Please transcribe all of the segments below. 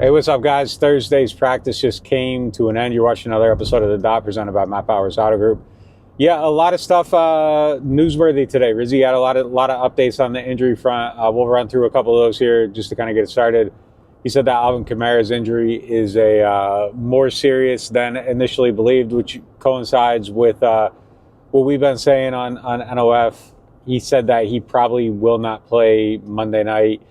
Hey, what's up, guys? Thursday's practice just came to an end. You're watching another episode of The Dot presented by Matt Powers Auto Group. Yeah, a lot of stuff newsworthy today. Rizzy had a lot of updates on the injury front. We'll run through a couple of those here just to kind of get it started. He said that Alvin Kamara's injury is a more serious than initially believed, which coincides with what we've been saying on NOF. He said that he probably will not play Monday night.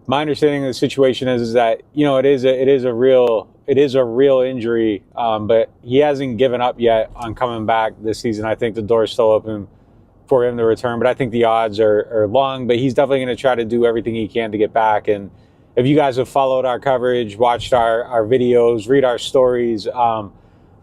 My understanding of the situation is that, you know, it is a real injury, but he hasn't given up yet on coming back this season. I think the door is still open for him to return, but I think the odds are long. But he's definitely going to try to do everything he can to get back. And if you guys have followed our coverage, watched our videos, read our stories,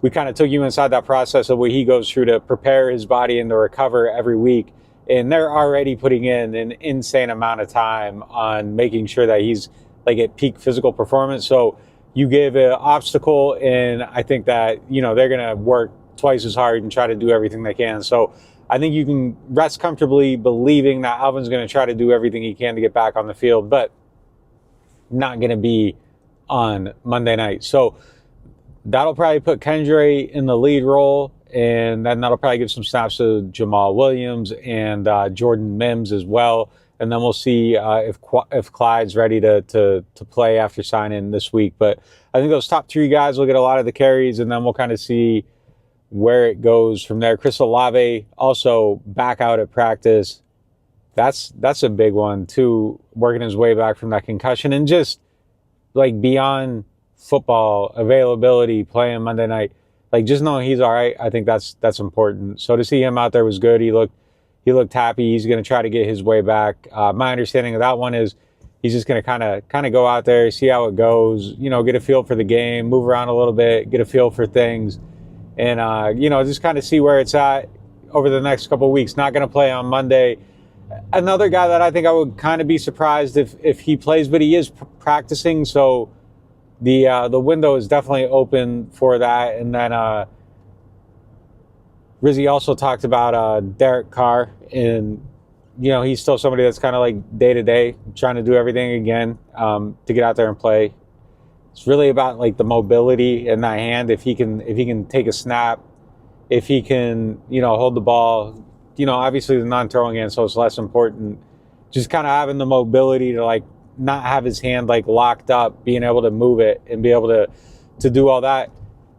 we kind of took you inside that process of what he goes through to prepare his body and to recover every week. And they're already putting in an insane amount of time on making sure that he's like at peak physical performance. So you give an obstacle, and I think that, you know, they're going to work twice as hard and try to do everything they can. So I think you can rest comfortably believing that Alvin's going to try to do everything he can to get back on the field, but not going to be on Monday night. So that'll probably put Kendra in the lead role. And then that'll probably give some snaps to Jamal Williams and Jordan Mims as well. And then we'll see if Clyde's ready to play after signing this week. But I think those top three guys will get a lot of the carries, and then we'll kind of see where it goes from there. Chris Olave also back out at practice. That's a big one too, working his way back from that concussion and just like beyond football availability, playing Monday night. Like, just knowing he's all right, I think that's important. So to see him out there was good. He looked happy. He's going to try to get his way back. My understanding of that one is he's just going to kind of go out there, see how it goes, you know, get a feel for the game, move around a little bit, get a feel for things, and, you know, just kind of see where it's at over the next couple of weeks. Not going to play on Monday. Another guy that I think I would kind of be surprised if he plays, but he is practicing, so the window is definitely open for that. And then Rizzy also talked about Derek Carr, and you know, he's still somebody that's kind of like day to day trying to do everything again to get out there and play. It's really about like the mobility in that hand. If he can take a snap, if he can, you know, hold the ball, you know, obviously the non-throwing hand, so it's less important. Just kind of having the mobility to like not have his hand like locked up, being able to move it and be able to do all that,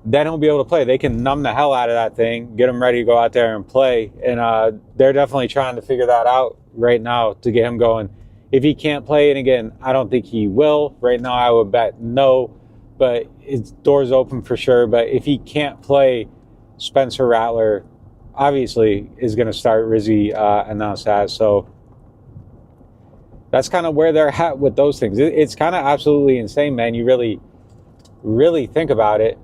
then he'll be able to play. They can numb the hell out of that thing, get him ready to go out there and play. And they're definitely trying to figure that out right now to get him going. If he can't play, and again, I don't think he will. Right now, I would bet no, but his door's open for sure. But if he can't play, Spencer Rattler obviously is going to start. Rizzy announced that. So that's kind of where they're at with those things. It's kind of absolutely insane, man. You really think about it.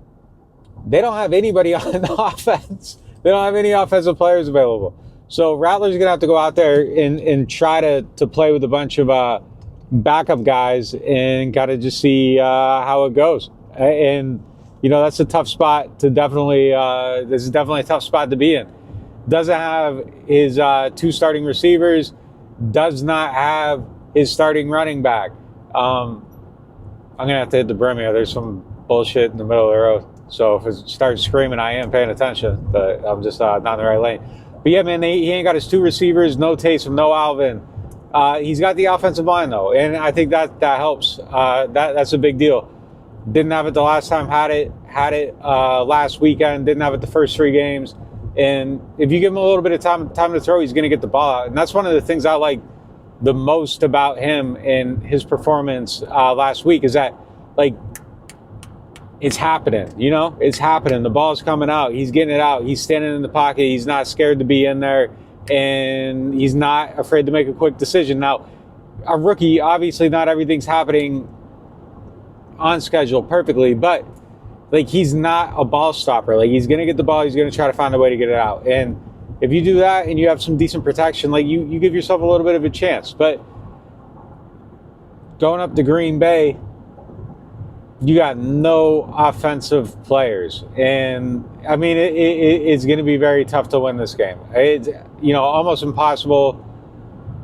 They don't have anybody on the offense. They don't have any offensive players available. So Rattler's going to have to go out there and try to play with a bunch of backup guys and kind of just see how it goes. And, you know, that's a tough spot to definitely this is definitely a tough spot to be in. Doesn't have his two starting receivers, does not have his starting running back. I'm going to have to hit the brim here. There's some bullshit in the middle of the road. So if it starts screaming, I am paying attention, but I'm just not in the right lane. But yeah, man, he ain't got his two receivers, no Taysom, no Alvin. He's got the offensive line, though, and I think that helps. That's a big deal. Didn't have it the last time, had it last weekend, didn't have it the first three games. And if you give him a little bit of time to throw, he's going to get the ball out. And that's one of the things I like the most about him and his performance last week is that, like, it's happening, you know? It's happening. The ball's coming out. He's getting it out. He's standing in the pocket. He's not scared to be in there, and he's not afraid to make a quick decision. Now, a rookie, obviously not everything's happening on schedule perfectly, but like, he's not a ball stopper. Like, he's going to get the ball. He's going to try to find a way to get it out. And if you do that and you have some decent protection, like, you give yourself a little bit of a chance. But going up to Green Bay, you got no offensive players. And, I mean, it's going to be very tough to win this game. It's, you know, almost impossible.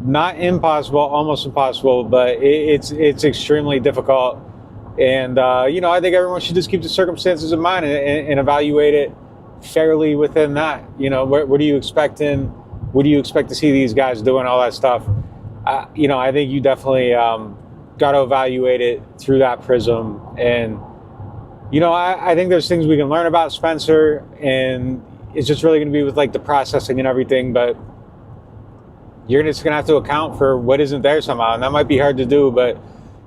Not impossible, almost impossible, but it's extremely difficult. And, I think everyone should just keep the circumstances in mind and evaluate it fairly within that. What are you expecting? What do you expect to see these guys doing, all that stuff? I think you definitely got to evaluate it through that prism. And, I think there's things we can learn about Spencer, and it's just really going to be with like the processing and everything. But you're just going to have to account for what isn't there somehow. And that might be hard to do, but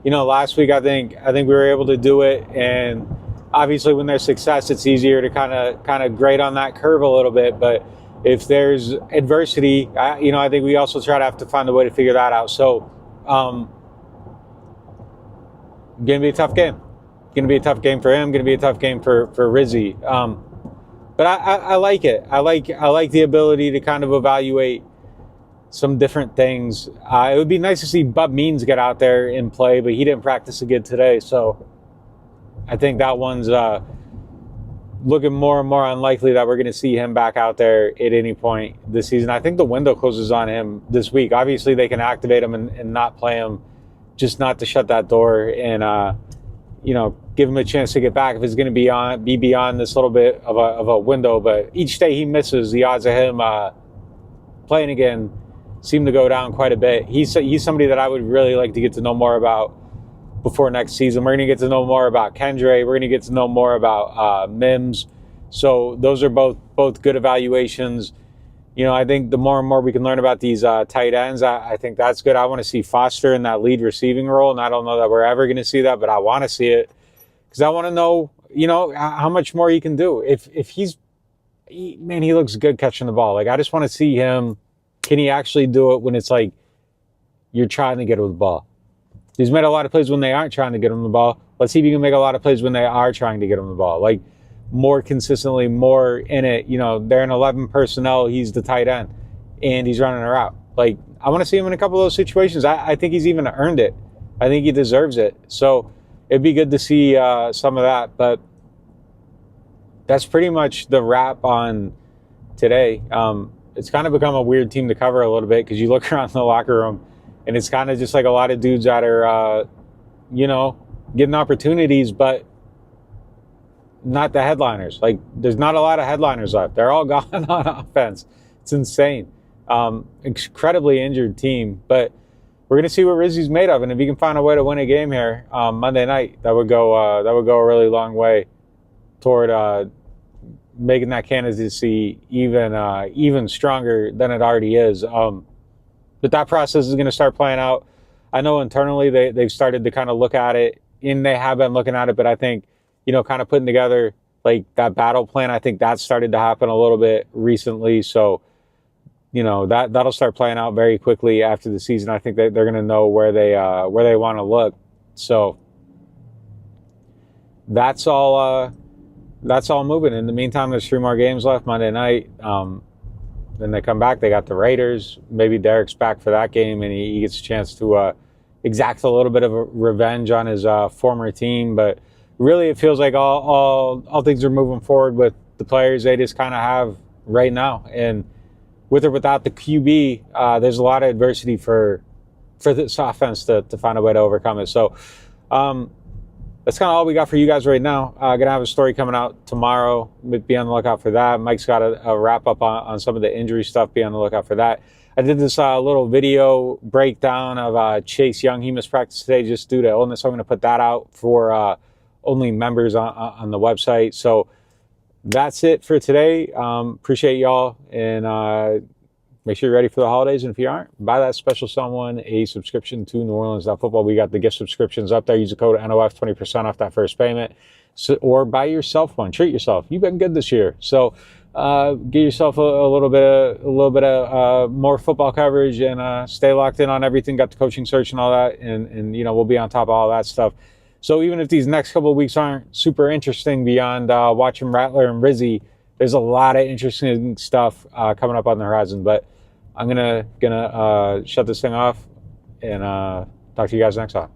last week I think we were able to do it, and obviously when there's success, it's easier to kind of grade on that curve a little bit. But if there's adversity, I think we also have to find a way to figure that out. So, gonna be a tough game. Gonna be a tough game for him. Gonna be a tough game for Rizzy. But I like it. I like the ability to kind of evaluate some different things. It would be nice to see Bub Means get out there and play, but he didn't practice again today. So I think that one's looking more and more unlikely that we're going to see him back out there at any point this season. I think the window closes on him this week. Obviously, they can activate him and not play him, just not to shut that door and, give him a chance to get back if it's going to be beyond this little bit of a window. But each day he misses, the odds of him playing again seem to go down quite a bit. He's somebody that I would really like to get to know more about before next season. We're going to get to know more about Kendre. We're going to get to know more about Mims. So those are both good evaluations. I think the more and more we can learn about these tight ends, I think that's good. I want to see Foster in that lead receiving role, and I don't know that we're ever going to see that, but I want to see it because I want to know, how much more he can do. If he looks good catching the ball. Like, I just want to see him. Can he actually do it when it's like you're trying to get him the ball? He's made a lot of plays when they aren't trying to get him the ball. Let's see if he can make a lot of plays when they are trying to get him the ball. Like, more consistently, more in it. They're in 11 personnel. He's the tight end, and he's running a route. Like, I want to see him in a couple of those situations. I think he's even earned it. I think he deserves it. So it'd be good to see some of that. But that's pretty much the wrap on today. It's kind of become a weird team to cover a little bit because you look around the locker room and it's kind of just like a lot of dudes that are, getting opportunities, but not the headliners. Like, there's not a lot of headliners left. They're all gone on offense. It's insane. Incredibly injured team, but we're going to see what Rizzy's made of. And if he can find a way to win a game here Monday night, that would go a really long way toward making that candidacy even stronger than it already is. But that process is going to start playing out. I know internally they've started to kind of look at it, and they have been looking at it, but I think, kind of putting together like that battle plan, I think that started to happen a little bit recently. So, that'll start playing out very quickly after the season. I think they're going to know where they want to look. So that's all moving. In the meantime, there's 3 more games left Monday night. Then they come back. They got the Raiders. Maybe Derek's back for that game, and he gets a chance to exact a little bit of a revenge on his former team. But really, it feels like all things are moving forward with the players they just kind of have right now. And with or without the QB, there's a lot of adversity for this offense to find a way to overcome it. So that's kind of all we got for you guys right now. Gonna have a story coming out tomorrow. Be on the lookout for that. Mike's got a wrap up on some of the injury stuff. Be on the lookout for that. I did this little video breakdown of Chase Young. He missed practice today just due to illness. So I'm going to put that out for only members on the website. So that's it for today. Appreciate y'all, and make sure you're ready for the holidays. And if you aren't, buy that special someone a subscription to NewOrleans.Football. We got the gift subscriptions up there. Use the code NOF, 20% off that first payment. So, or buy yourself one. Treat yourself. You've been good this year. So get yourself a little bit of more football coverage, and stay locked in on everything. Got the coaching search and all that, and we'll be on top of all that stuff. So even if these next couple of weeks aren't super interesting beyond watching Rattler and Rizzy, there's a lot of interesting stuff coming up on the horizon. But I'm gonna shut this thing off and talk to you guys next time.